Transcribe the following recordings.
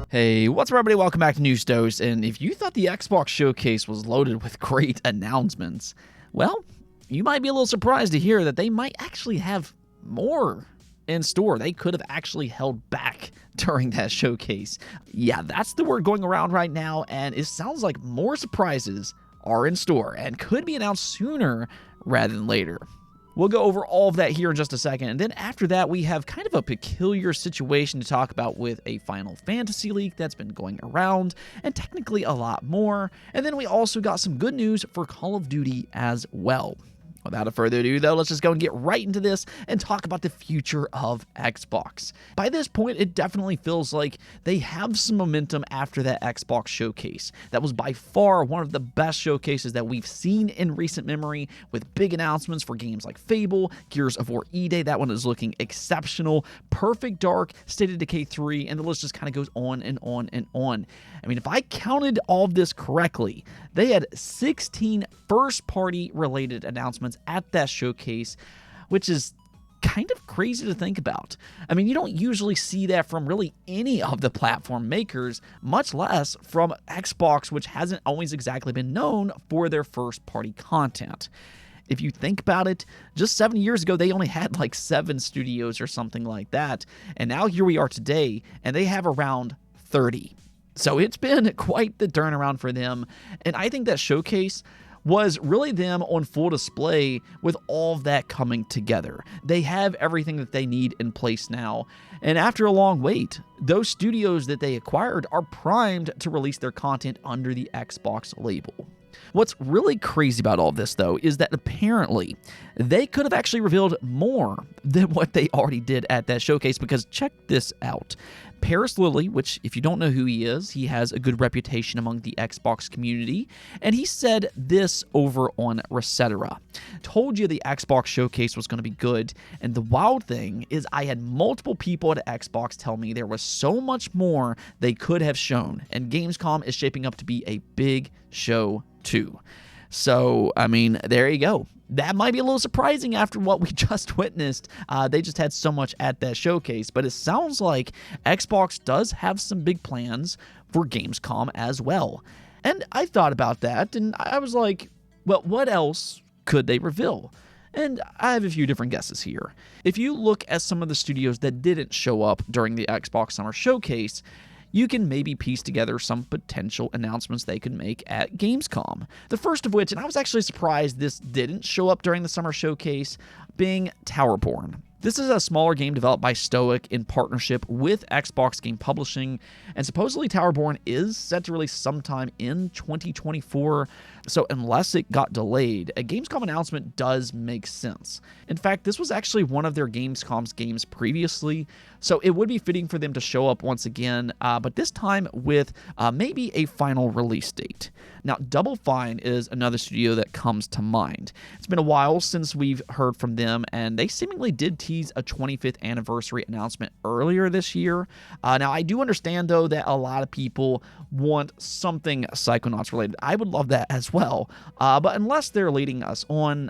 Hey, what's up everybody? Welcome back to News Dose, and if you thought the Xbox Showcase was loaded with great announcements, well, you might be a little surprised to hear that they might actually have more in store. They could have actually held back during that showcase. Yeah, that's the word going around right now, and it sounds like more surprises are in store and could be announced sooner rather than later. We'll go over all of that here in just a second, and then after that, we have kind of a peculiar situation to talk about with a Final Fantasy leak that's been going around, and technically a lot more, and then we also got some good news for Call of Duty as well. Without further ado, though, let's just go and get right into this and talk about the future of Xbox. By this point, it definitely feels like they have some momentum after that Xbox showcase. That was by far one of the best showcases that we've seen in recent memory, with big announcements for games like Fable, Gears of War E-Day. That one is looking exceptional. Perfect Dark, State of Decay 3, and the list just kind of goes on and on and on. I mean, if I counted all of this correctly, they had 16 first-party related announcements at that showcase, which is kind of crazy to think about. I mean, you don't usually see that from really any of the platform makers, much less from Xbox, which hasn't always exactly been known for their first-party content. If you think about it, just 7 years ago, they only had like 7 studios or something like that, and now here we are today, and they have around 30. So it's been quite the turnaround for them, and I think that showcase was really them on full display with all of that coming together. They have everything that they need in place now, and after a long wait, those studios that they acquired are primed to release their content under the Xbox label. What's really crazy about all of this, though, is that apparently they could have actually revealed more than what they already did at that showcase, because check this out. Paris Lilly, which if you don't know who he is, he has a good reputation among the Xbox community, and he said this over on Resetera. Told you the Xbox showcase was going to be good, and the wild thing is I had multiple people at Xbox tell me there was so much more they could have shown, and Gamescom is shaping up to be a big show too. So, I mean, there you go. That might be a little surprising after what we just witnessed. They just had so much at that showcase, but it sounds like Xbox does have some big plans for Gamescom as well. And I thought about that, and I was like, well, what else could they reveal? And I have a few different guesses here. If you look at some of the studios that didn't show up during the Xbox Summer Showcase, you can maybe piece together some potential announcements they could make at Gamescom. The first of which, and I was actually surprised this didn't show up during the Summer Showcase, being Towerborn. This is a smaller game developed by Stoic in partnership with Xbox Game Publishing, and supposedly Towerborn is set to release sometime in 2024, so unless it got delayed, a Gamescom announcement does make sense. In fact, this was actually one of their Gamescom's games previously, so it would be fitting for them to show up once again, but this time with maybe a final release date. Now, Double Fine is another studio that comes to mind. It's been a while since we've heard from them, and they seemingly did tease a 25th anniversary announcement earlier this year. Now, I do understand, though, that a lot of people want something Psychonauts related. I would love that as well, but unless they're leading us on,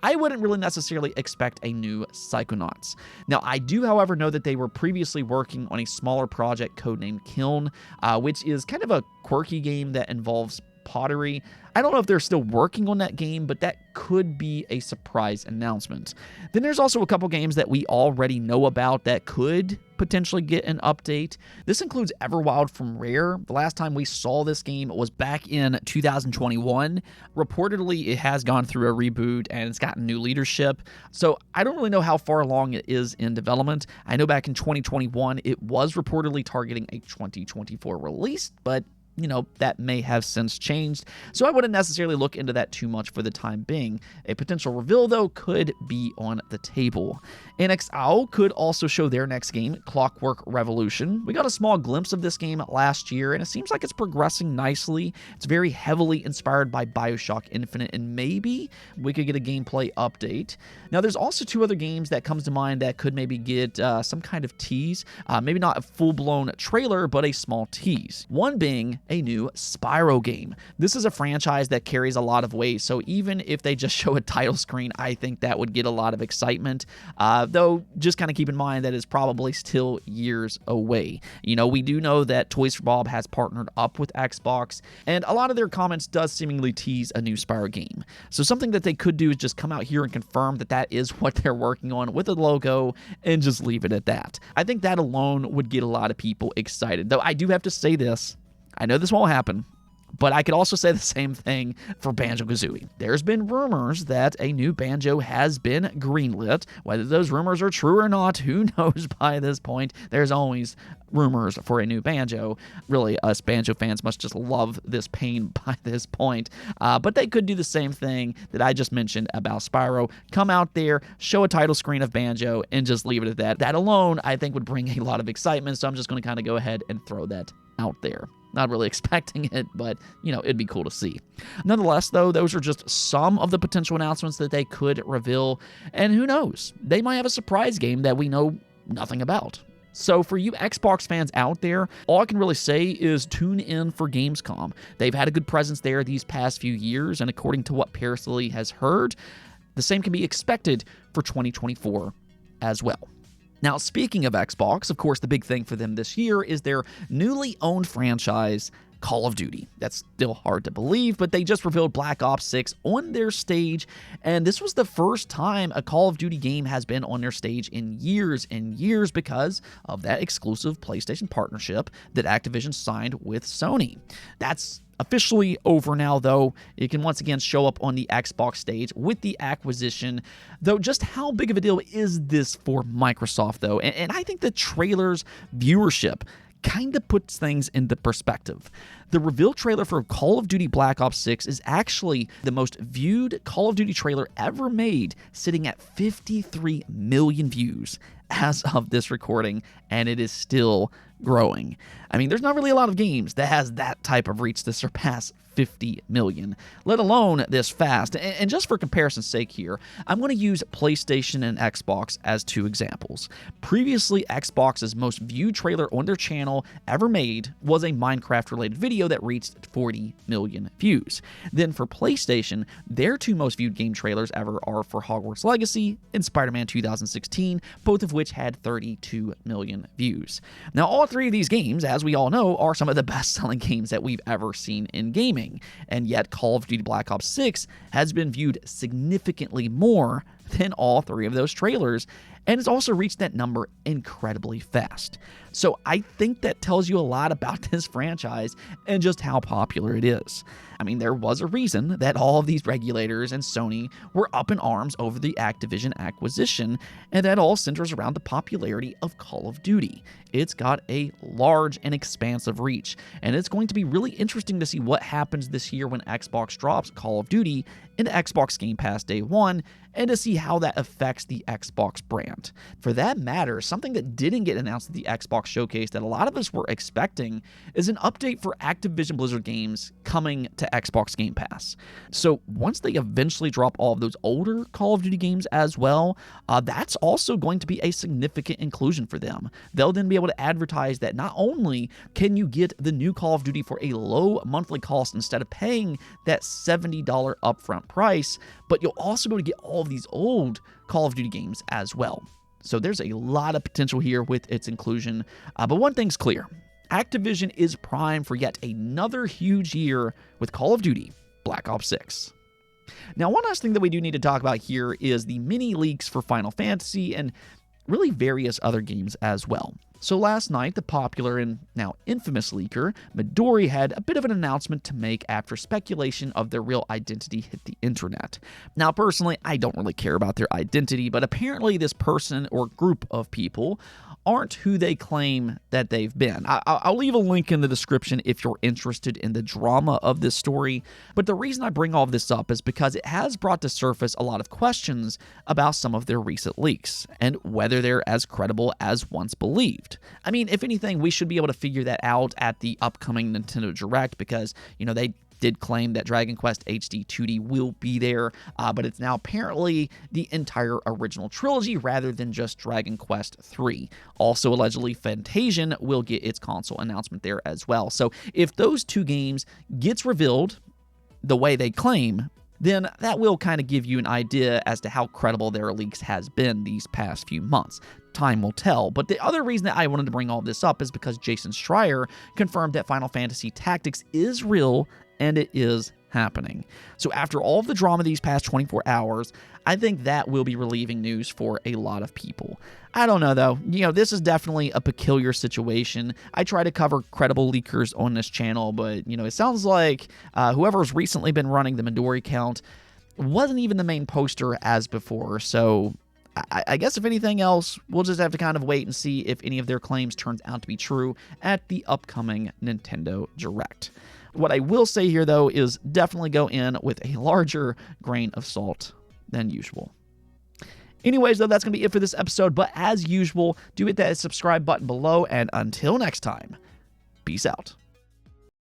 I wouldn't really necessarily expect a new Psychonauts. Now, I do, however, know that they were previously working on a smaller project codenamed Kiln, which is kind of a quirky game that involves pottery. I don't know if they're still working on that game, but that could be a surprise announcement. Then there's also a couple games that we already know about that could potentially get an update. This includes Everwild from Rare. The last time we saw this game was back in 2021. Reportedly, it has gone through a reboot and it's gotten new leadership. So I don't really know how far along it is in development. I know back in 2021, it was reportedly targeting a 2024 release, but you know, that may have since changed, so I wouldn't necessarily look into that too much for the time being. A potential reveal, though, could be on the table. NXO could also show their next game, Clockwork Revolution. We got a small glimpse of this game last year, and it seems like it's progressing nicely. It's very heavily inspired by BioShock Infinite, and maybe we could get a gameplay update. Now, there's also 2 other games that comes to mind that could maybe get some kind of tease. Maybe not a full-blown trailer, but a small tease. One being a new Spyro game. This is a franchise that carries a lot of weight, so even if they just show a title screen, I think that would get a lot of excitement, though just kind of keep in mind that it's probably still years away. We do know that Toys for Bob has partnered up with Xbox, and a lot of their comments does seemingly tease a new Spyro game. So something that they could do is just come out here and confirm that that is what they're working on with a logo and just leave it at that. I think that alone would get a lot of people excited, though I do have to say this. I know this won't happen, but I could also say the same thing for Banjo-Kazooie. There's been rumors that a new Banjo has been greenlit. Whether those rumors are true or not, who knows by this point. There's always rumors for a new Banjo. Really, us Banjo fans must just love this pain by this point. But they could do the same thing that I just mentioned about Spyro. Come out there, show a title screen of Banjo, and just leave it at that. That alone, I think, would bring a lot of excitement, so I'm just going to kind of go ahead and throw that out there. Not really expecting it, but, it'd be cool to see. Nonetheless, though, those are just some of the potential announcements that they could reveal, and who knows? They might have a surprise game that we know nothing about. So for you Xbox fans out there, all I can really say is tune in for Gamescom. They've had a good presence there these past few years, and according to what Parasilly has heard, the same can be expected for 2024 as well. Now, speaking of Xbox, of course, the big thing for them this year is their newly owned franchise, Call of Duty. That's still hard to believe, but they just revealed Black Ops 6 on their stage, and this was the first time a Call of Duty game has been on their stage in years and years because of that exclusive PlayStation partnership that Activision signed with Sony. That's officially over now, though. It can once again show up on the Xbox stage with the acquisition. Though, just how big of a deal is this for Microsoft, though? And I think the trailer's viewership kind of puts things into perspective. The reveal trailer for Call of Duty Black Ops 6 is actually the most viewed Call of Duty trailer ever made, sitting at 53 million views as of this recording, and it is still growing. I mean, there's not really a lot of games that has that type of reach to surpass 50 million, let alone this fast. And just for comparison's sake here, I'm going to use PlayStation and Xbox as two examples. Previously, Xbox's most viewed trailer on their channel ever made was a Minecraft-related video that reached 40 million views. Then for PlayStation, their two most viewed game trailers ever are for Hogwarts Legacy and Spider-Man 2016, both of which had 32 million views. Now, all three of these games, as we all know, are some of the best-selling games that we've ever seen in gaming. And yet, Call of Duty Black Ops 6 has been viewed significantly more than all three of those trailers, and it's also reached that number incredibly fast. So I think that tells you a lot about this franchise and just how popular it is. I mean, there was a reason that all of these regulators and Sony were up in arms over the Activision acquisition, and that all centers around the popularity of Call of Duty. It's got a large and expansive reach, and it's going to be really interesting to see what happens this year when Xbox drops Call of Duty into Xbox Game Pass Day 1, and to see how that affects the Xbox brand. For that matter, something that didn't get announced at the Xbox showcase that a lot of us were expecting is an update for Activision Blizzard games coming to Xbox Game Pass. So once they eventually drop all of those older Call of Duty games as well, that's also going to be a significant inclusion for them. They'll then be able to advertise that not only can you get the new Call of Duty for a low monthly cost instead of paying that $70 upfront price, but you'll also be able to get all of these old Call of Duty games as well. So there's a lot of potential here with its inclusion. But one thing's clear. Activision is primed for yet another huge year with Call of Duty Black Ops 6. Now, one last thing that we do need to talk about here is the mini leaks for Final Fantasy and really various other games as well. So last night, the popular and now infamous leaker, Midori, had a bit of an announcement to make after speculation of their real identity hit the internet. Now, personally, I don't really care about their identity, but apparently this person or group of people aren't who they claim that they've been. I'll leave a link in the description if you're interested in the drama of this story, but the reason I bring all of this up is because it has brought to surface a lot of questions about some of their recent leaks, and whether they're as credible as once believed. I mean, if anything, we should be able to figure that out at the upcoming Nintendo Direct because, they did claim that Dragon Quest HD 2D will be there, but it's now apparently the entire original trilogy rather than just Dragon Quest 3. Also, allegedly, Fantasian will get its console announcement there as well. So if those two games gets revealed the way they claim, then that will kind of give you an idea as to how credible their leaks has been these past few months. Time will tell. But the other reason that I wanted to bring all this up is because Jason Schreier confirmed that Final Fantasy Tactics is real and it is happening. So after all of the drama these past 24 hours, I think that will be relieving news for a lot of people. I don't know though. This is definitely a peculiar situation. I try to cover credible leakers on this channel, but it sounds like whoever's recently been running the Midori account wasn't even the main poster as before. So I guess if anything else, we'll just have to kind of wait and see if any of their claims turns out to be true at the upcoming Nintendo Direct. What I will say here, though, is definitely go in with a larger grain of salt than usual. Anyways, though, that's going to be it for this episode. But as usual, do hit that subscribe button below. And until next time, peace out.